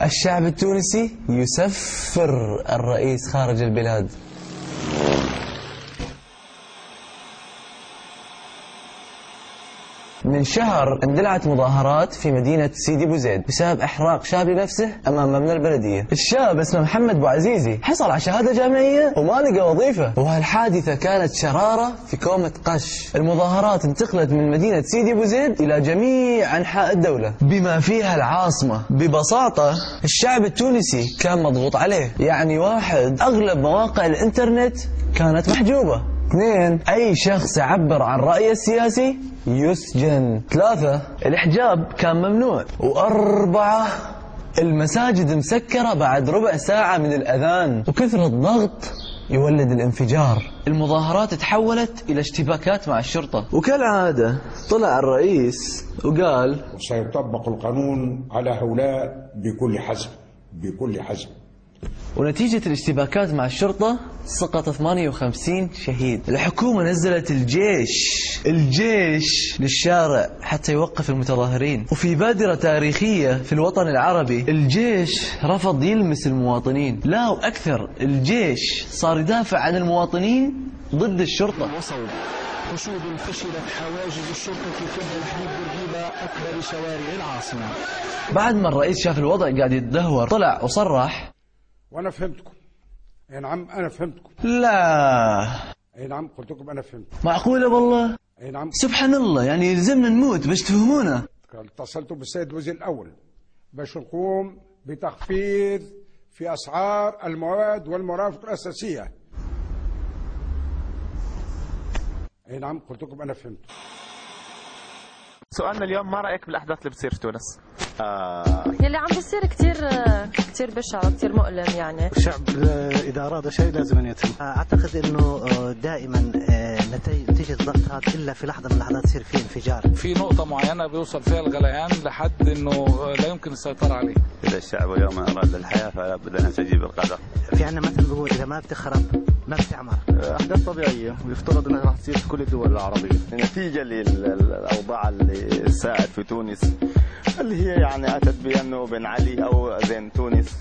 الشعب التونسي يسفر الرئيس خارج البلاد. من شهر اندلعت مظاهرات في مدينة سيدي بوزيد بسبب إحراق شاب لنفسه أمام مبنى البلدية. الشاب اسمه محمد بوعزيزي حصل على شهادة جامعية وما لقى وظيفة، وهالحادثة كانت شرارة في كومة قش. المظاهرات انتقلت من مدينة سيدي بوزيد إلى جميع أنحاء الدولة بما فيها العاصمة. ببساطة الشعب التونسي كان مضغوط عليه، يعني واحد أغلب مواقع الإنترنت كانت محجوبة. 2 أي شخص يعبر عن رأيه السياسي يسجن. 3 الحجاب كان ممنوع. 4 المساجد مسكرة بعد ربع ساعة من الأذان. وكثر الضغط يولد الانفجار. المظاهرات تحولت إلى اشتباكات مع الشرطة، وكالعادة طلع الرئيس وقال سيطبق القانون على هؤلاء بكل حزم. ونتيجة الاشتباكات مع الشرطة سقط 58 شهيد. الحكومة نزلت الجيش للشارع حتى يوقف المتظاهرين. وفي بادرة تاريخية في الوطن العربي الجيش رفض يلمس المواطنين، لا وأكثر، الجيش صار يدافع عن المواطنين ضد الشرطة. حشود فشلت حواجز الشرطة في تحرير بورقيبة أكبر شوارع العاصمة. بعد ما الرئيس شاف الوضع قاعد يتدهور طلع وصرح وانا فهمتكم. اي نعم انا فهمتكم. لا اي نعم قلت لكم انا فهمت. معقولة والله؟ اي نعم سبحان الله، يعني يلزمنا نموت باش تفهمونا. اتصلت بالسيد الوزير الاول باش نقوم بتخفيض في اسعار المواد والمرافق الاساسية. اي نعم قلت لكم انا فهمت. سؤالنا اليوم، ما رأيك بالأحداث اللي بتصير في تونس؟ يلي عم بيصير كتير بشع وكتير مؤلم. يعني الشعب إذا أراد شيء لازم أن يتم. أعتقد أنه دائما نتيجة الضغط هذا إلا في لحظة من اللحظات يصير فيه انفجار. في نقطة معينة بيوصل فيها الغليان لحد أنه لا يمكن السيطرة عليه. إذا الشعب اليوم أراد الحياة فلا بد أن يستجيب القدر. في عندنا مثل بيقول إذا ما بتخرب ما بتعمر. أحداث طبيعية ويفترض أنها راح تصير في كل الدول العربية. نتيجة للأوضاع اللي ساءت في تونس، اللي هي يعني أتت بأنه بن علي أو زين تونس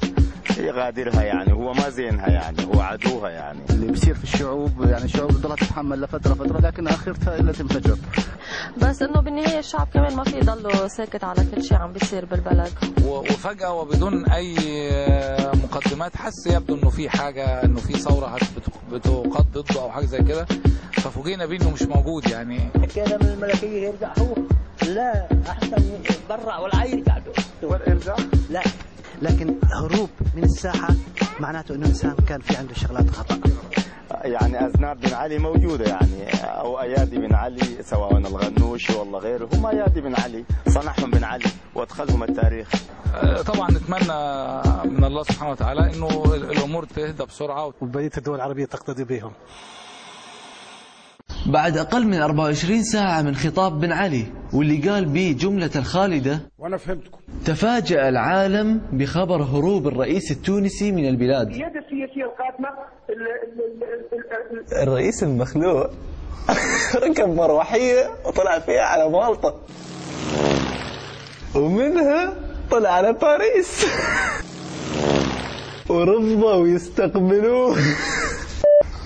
يغادرها، يعني هو ما زينها، يعني هو عدوها. يعني اللي بيصير في الشعوب، يعني الشعوب بتضلها تتحمل لفترة لكن آخرتها إلا تنفجر. بس إنه بالنهاية الشعب كمان ما في يضله ساكت على كل شيء عم بيصير بالبلد. وفجأة وبدون أي مقدمات حس يبدو إنه في حاجة، إنه في ثورة بتقاد ضده أو حاجة زي كده، ففوجئنا بيه إنه مش موجود. يعني كده من الملكية يرجع هو؟ لا، أحسن يتبرع ولا يرجع ولا يرجع؟ لا، لكن هروب من الساحة معناته إنه إنسان كان في عنده شغلات خطأ. يعني أذناب بن علي موجودة، يعني أو أيادي بن علي، سواء الغنوش والله غيره، هم أيادي بن علي، صنعهم بن علي وادخلهم التاريخ. طبعا نتمنى من الله سبحانه وتعالى إنه الأمور تهدى بسرعة وبقية الدول العربية تقتدي بهم. بعد أقل من 24 ساعة من خطاب بن علي واللي قال به جملة الخالدة وانا فهمتكم، تفاجأ العالم بخبر هروب الرئيس التونسي من البلاد. اليد السياسية القادمة الرئيس المخلوع ركب مروحية وطلع فيها على مالطا، ومنها طلع على باريس ورفضوا يستقبلوه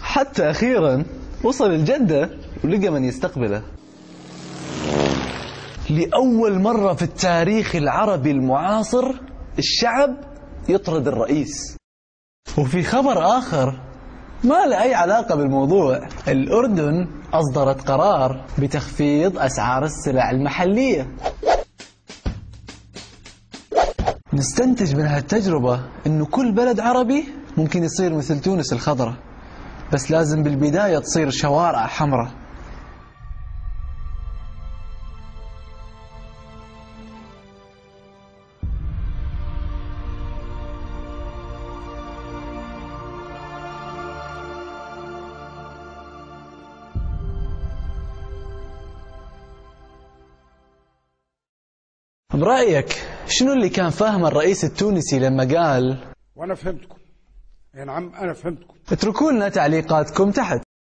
حتى أخيرا وصل الجدة ولقى من يستقبله. لأول مرة في التاريخ العربي المعاصر الشعب يطرد الرئيس. وفي خبر آخر ما له أي علاقة بالموضوع، الأردن أصدرت قرار بتخفيض أسعار السلع المحلية. نستنتج من هالتجربة إنه كل بلد عربي ممكن يصير مثل تونس الخضراء، بس لازم بالبداية تصير شوارع حمراء. برأيك شنو اللي كان فاهمه الرئيس التونسي لما قال وانا فهمتكم؟ اي نعم انا فهمتكم. اتركوا لنا تعليقاتكم تحت.